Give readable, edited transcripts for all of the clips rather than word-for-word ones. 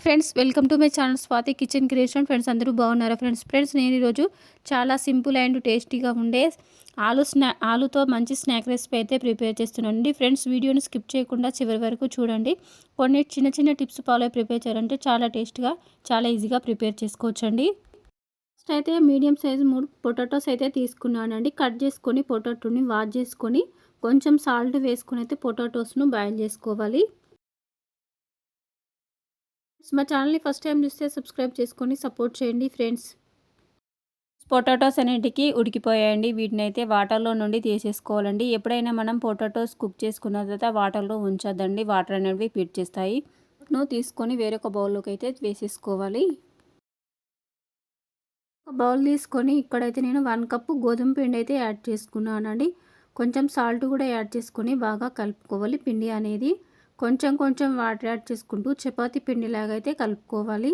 Friends welcome to my channel Swathi kitchen creation. Friends అందరూ బాగున్నారా friends నేను ఈరోజు చాలా సింపుల్ అండ్ టేస్టీగా ఉండే ఆలుతో మంచి స్నాక్ రెసిపీ అయితే ప్రిపేర్ చేస్తున్నానండి. ఫ్రెండ్స్ వీడియోని స్కిప్ చేయకుండా చివరి వరకు చూడండి. కొన్ని చిన్న చిన్న టిప్స్ ఫాలో ప్రిపేర్ చేయాలంటే చాలా టేస్ట్గా చాలా ఈజీగా ప్రిపేర్ చేసుకోవచ్చండి. ఫస్ట్ అయితే మీడియం సైజు 3 పొటాటోస్ అయితే తీసుకున్నానండి. కట్ చేసుకొని పొటాటోని వాష్ చేసుకొని కొంచెం సాల్ట్ వేసుకొని అయితే పొటాటోస్ను బాయిల్ చేసుకోవాలి. మా ఛానల్ని ఫస్ట్ టైం చూస్తే సబ్స్క్రైబ్ చేసుకొని సపోర్ట్ చేయండి ఫ్రెండ్స్. పొటాటోస్ అన్నిటికీ ఉడికిపోయాయండి. వీటిని అయితే వాటర్లో నుండి తీసేసుకోవాలండి. ఎప్పుడైనా మనం పొటాటోస్ కుక్ చేసుకున్న తర్వాత వాటర్లో ఉంచొద్దండి, వాటర్ అనేవి పీల్చేస్తాయి. తీసుకొని వేరొక బౌల్లోకి అయితే వేసేసుకోవాలి. ఒక బౌల్ తీసుకొని ఇక్కడైతే నేను 1 కప్పు గోధుమ పిండి అయితే యాడ్ చేసుకున్నానండి. కొంచెం సాల్ట్ కూడా యాడ్ చేసుకొని బాగా కలుపుకోవాలి. పిండి అనేది కొంచెం కొంచెం వాటర్ యాడ్ చేసుకుంటూ చపాతీ పిండిలాగా అయితే కలుపుకోవాలి.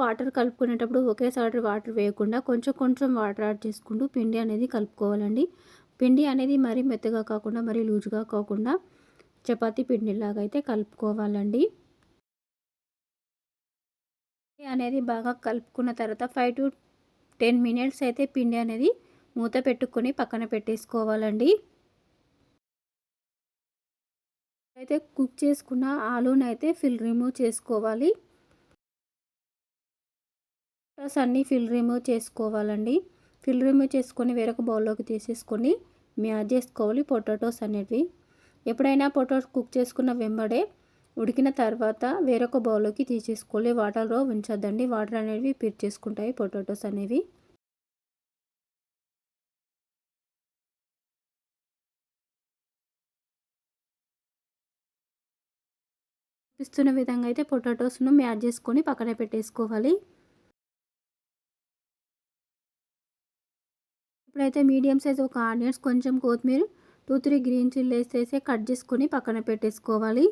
వాటర్ కలుపుకునేటప్పుడు ఒకేసారి వాటర్ వేయకుండా కొంచెం కొంచెం వాటర్ యాడ్ చేసుకుంటూ పిండి అనేది కలుపుకోవాలండి. పిండి అనేది మరీ మెత్తగా కాకుండా మరీ లూజుగా కాకుండా చపాతీ పిండిలాగా అయితే కలుపుకోవాలండి. అనేది బాగా కలుపుకున్న తర్వాత 5 to 10 మినిట్స్ అయితే పిండి అనేది మూత పెట్టుకొని పక్కన పెట్టేసుకోవాలండి. అయితే కుక్ చేసుకున్న ఆలూని అయితే రిమూవ్ చేసుకోవాలి. అన్నీ రిమూవ్ చేసుకోవాలండి. రిమూవ్ చేసుకొని వేరొక బౌల్లోకి తీసేసుకొని మ్యాష్ చేసుకోవాలి పొటాటోస్ అనేవి. ఎప్పుడైనా పొటాటోస్ కుక్ చేసుకున్న వెంబడే ఉడికిన తర్వాత వేరొక బౌల్లోకి తీసేసుకోవాలి. వాటర్లో ఉంచొద్దండి, వాటర్ అనేవి పీల్చేసుకుంటాయి పొటాటోస్ అనేవి. చూపిస్తున్న విధంగా అయితే పొటాటోస్ను మ్యాష్ చేసుకొని పక్కన పెట్టేసుకోవాలి. ఇప్పుడైతే మీడియం సైజ్ ఒక ఆనియన్స్, కొంచెం కొత్తిమీర, 2-3 గ్రీన్ చిల్లీస్ వేసి కట్ చేసుకొని పక్కన పెట్టేసుకోవాలి.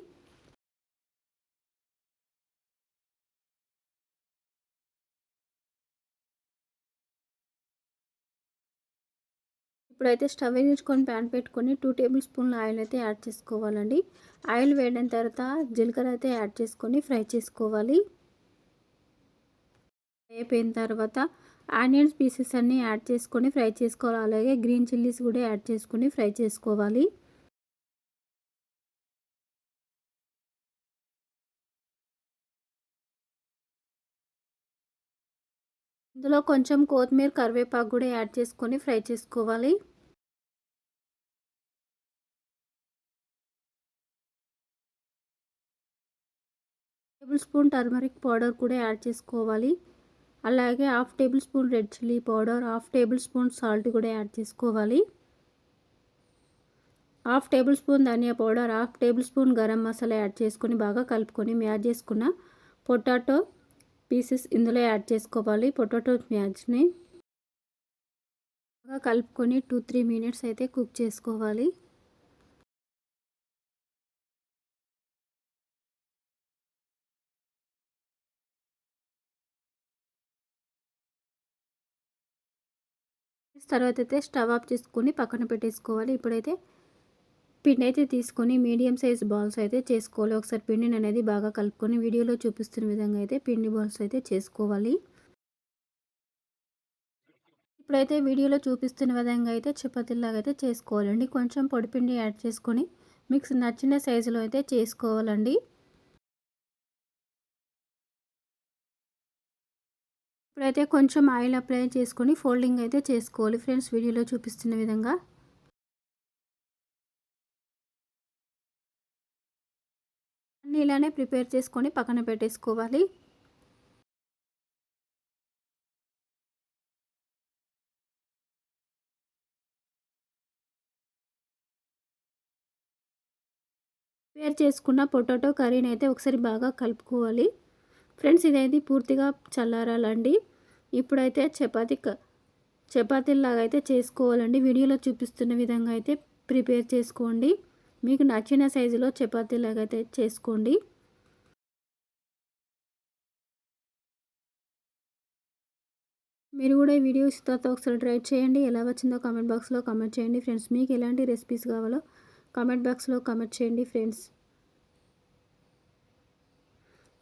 ఇప్పుడైతే స్టవ్ వెలిగించుకొని ప్యాన్ పెట్టుకొని 2 టేబుల్ స్పూన్ల ఆయిల్ అయితే యాడ్ చేసుకోవాలండి. ఆయిల్ వేడిన తర్వాత జీలకర్ర అయితే యాడ్ చేసుకొని ఫ్రై చేసుకోవాలి. అయిపోయిన తర్వాత ఆనియన్స్ పీసెస్ అన్నీ యాడ్ చేసుకొని ఫ్రై చేసుకోవాలి. అలాగే గ్రీన్ చిల్లీస్ కూడా యాడ్ చేసుకొని ఫ్రై చేసుకోవాలి. ఇందులో కొంచెం కొత్తిమీర, కరివేపాకు కూడా యాడ్ చేసుకొని ఫ్రై చేసుకోవాలి. టేబుల్ స్పూన్ టర్మరిక్ పౌడర్ కూడా యాడ్ చేసుకోవాలి. అలాగే 1/2 table spoon red chilli powder, 1/2 table spoon salt కూడా యాడ్ చేసుకోవాలి. 1/2 టేబుల్ స్పూన్ ధనియా powder, 1/2 table spoon garam masala add చేసుకొని బాగా కలుపుకొని మ్యాష్ చేసుకున్న పొటాటో పీసెస్ ఇందులో యాడ్ చేసుకోవాలి. పొటాటో మ్యాష్ని బాగా కలుపుకొని 2-3 మినిట్స్ అయితే కుక్ చేసుకోవాలి. తర్వాత అయితే స్టవ్ ఆఫ్ చేసుకొని పక్కన పెట్టేసుకోవాలి. ఇప్పుడైతే పిండి అయితే తీసుకొని మీడియం సైజ్ బాల్స్ అయితే చేసుకోవాలి. ఒకసారి పిండిని అనేది బాగా కలుపుకొని వీడియోలో చూపిస్తున్న విధంగా అయితే పిండి బాల్స్ అయితే చేసుకోవాలి. ఇప్పుడైతే వీడియోలో చూపిస్తున్న విధంగా అయితే చపాతీలాగా అయితే చేసుకోవాలండి. కొంచెం పొడిపిండి యాడ్ చేసుకొని మీకు నచ్చిన సైజులో అయితే చేసుకోవాలండి. ఇప్పుడైతే కొంచెం ఆయిల్ అప్లై చేసుకొని ఫోల్డింగ్ అయితే చేసుకోవాలి ఫ్రెండ్స్, వీడియోలో చూపిస్తున్న విధంగా. అన్నీ ఇలానే ప్రిపేర్ చేసుకొని పక్కన పెట్టేసుకోవాలి. ప్రిపేర్ చేసుకున్న పొటాటో కర్రీని అయితే ఒకసారి బాగా కలుపుకోవాలి ఫ్రెండ్స్. ఇదైతే పూర్తిగా చల్లారాలండి. ఇప్పుడైతే చపాతీలాగా అయితే చేసుకోవాలండి. వీడియోలో చూపిస్తున్న విధంగా అయితే ప్రిపేర్ చేసుకోండి. మీకు నచ్చిన సైజులో చపాతీలాగా అయితే చేసుకోండి. మీరు కూడా ఈ వీడియోస్ తర్వాత ఒకసారి ట్రై చేయండి. ఎలా వచ్చిందో కామెంట్ బాక్స్లో కామెంట్ చేయండి ఫ్రెండ్స్. మీకు ఎలాంటి రెసిపీస్ కావాలో కామెంట్ బాక్స్లో కామెంట్ చేయండి ఫ్రెండ్స్.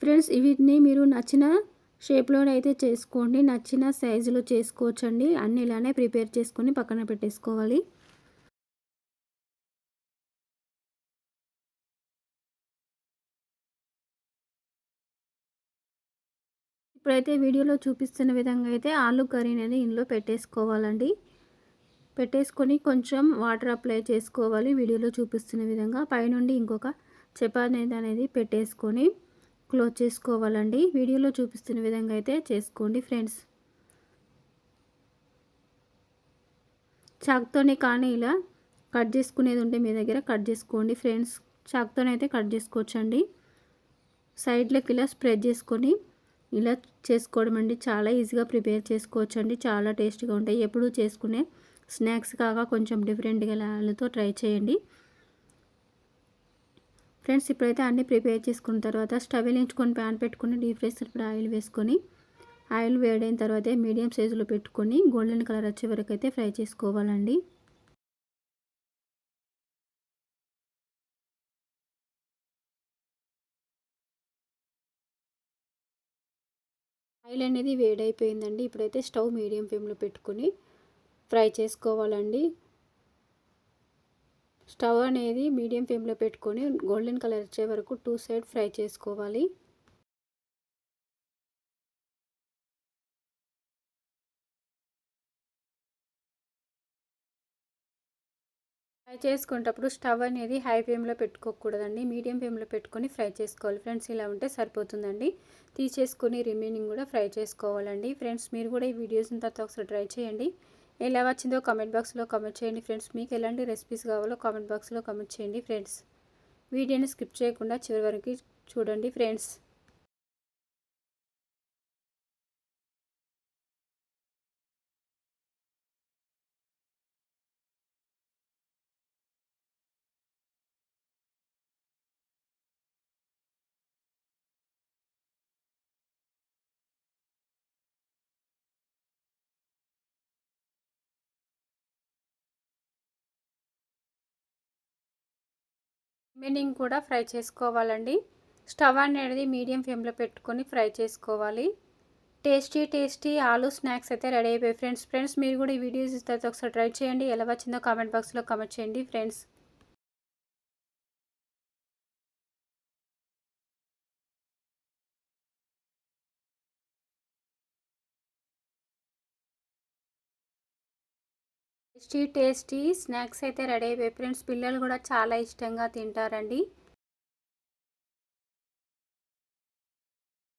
ఫ్రెండ్స్ వీటిని మీరు నచ్చిన షేప్లోనైతే చేసుకోండి, నచ్చిన సైజులో చేసుకోవచ్చండి. అన్నీ ఇలానే ప్రిపేర్ చేసుకొని పక్కన పెట్టేసుకోవాలి. ఇప్పుడైతే వీడియోలో చూపిస్తున్న విధంగా అయితే ఆలు కర్రీ అనేది ఇందులో పెట్టేసుకోవాలండి. పెట్టేసుకొని కొంచెం వాటర్ అప్లై చేసుకోవాలి. వీడియోలో చూపిస్తున్న విధంగా పైనుండి ఇంకొక చపాతీ అనేది పెట్టేసుకొని క్లోజ్ చేసుకోవాలండి. వీడియోలో చూపిస్తున్న విధంగా అయితే చేసుకోండి ఫ్రెండ్స్. చాకుతోనే కానీ ఇలా కట్ చేసుకునేది ఉంటే మీ దగ్గర కట్ చేసుకోండి ఫ్రెండ్స్. చాకుతోనైతే కట్ చేసుకోవచ్చండి. సైడ్లోకి ఇలా స్ప్రెడ్ చేసుకొని ఇలా చేసుకోవడం అండి. చాలా ఈజీగా ప్రిపేర్ చేసుకోవచ్చండి. చాలా టేస్టీగా ఉంటాయి. ఎప్పుడూ చేసుకునే స్నాక్స్ కాగా కొంచెం డిఫరెంట్గా లాలతో ట్రై చేయండి ఫ్రెండ్స్. ఇప్పుడైతే అన్నీ ప్రిపేర్ చేసుకున్న తర్వాత స్టవ్ వెలిగించుకొని ప్యాన్ పెట్టుకొని డీప్ ఫ్రై సరిపడా ఆయిల్ వేసుకొని ఆయిల్ వేడైన తర్వాత మీడియం సైజులో పెట్టుకొని గోల్డెన్ కలర్ వచ్చే వరకు అయితే ఫ్రై చేసుకోవాలండి. ఆయిల్ అనేది వేడైపోయిందండి. ఇప్పుడైతే స్టవ్ మీడియం ఫ్లేమ్లో పెట్టుకొని ఫ్రై చేసుకోవాలండి. స్టవ్ అనేది మీడియం ఫ్లేమ్లో పెట్టుకొని గోల్డెన్ కలర్ వచ్చే వరకు 2 సైడ్ ఫ్రై చేసుకోవాలి. ఫ్రై చేసుకునేటప్పుడు స్టవ్ అనేది హై ఫ్లేమ్లో పెట్టుకోకూడదండి, మీడియం ఫ్లేమ్లో పెట్టుకొని ఫ్రై చేసుకోవాలి ఫ్రెండ్స్. ఇలా ఉంటే సరిపోతుందండి. తీసేసుకొని రిమైనింగ్ కూడా ఫ్రై చేసుకోవాలండి ఫ్రెండ్స్. మీరు కూడా ఈ వీడియోస్ని తర్వాత ఒకసారి ట్రై చేయండి. ఎలా వచ్చిందో కామెంట్ బాక్స్లో కామెంట్ చేయండి ఫ్రెండ్స్. మీకు ఎలాంటి రెసిపీస్ కావాలో కామెంట్ బాక్స్లో కామెంట్ చేయండి ఫ్రెండ్స్. వీడియోని స్కిప్ చేయకుండా చివరి వరకు చూడండి ఫ్రెండ్స్. రిమైనింగ్ కూడా ఫ్రై చేసుకోవాలండి. స్టవ్ అనేది మీడియం ఫ్లేమ్లో పెట్టుకొని ఫ్రై చేసుకోవాలి. టేస్టీ ఆలు స్నాక్స్ అయితే రెడీ అయిపోయాయి ఫ్రెండ్స్. మీరు కూడా ఈ వీడియోస్ తర్వాత ఒకసారి ట్రై చేయండి. ఎలా వచ్చిందో కామెంట్ బాక్స్లో కామెంట్ చేయండి ఫ్రెండ్స్. టేస్టీ స్నాక్స్ అయితే రెడీ అయిపోయాయి ఫ్రెండ్స్. పిల్లలు కూడా చాలా ఇష్టంగా తింటారండి.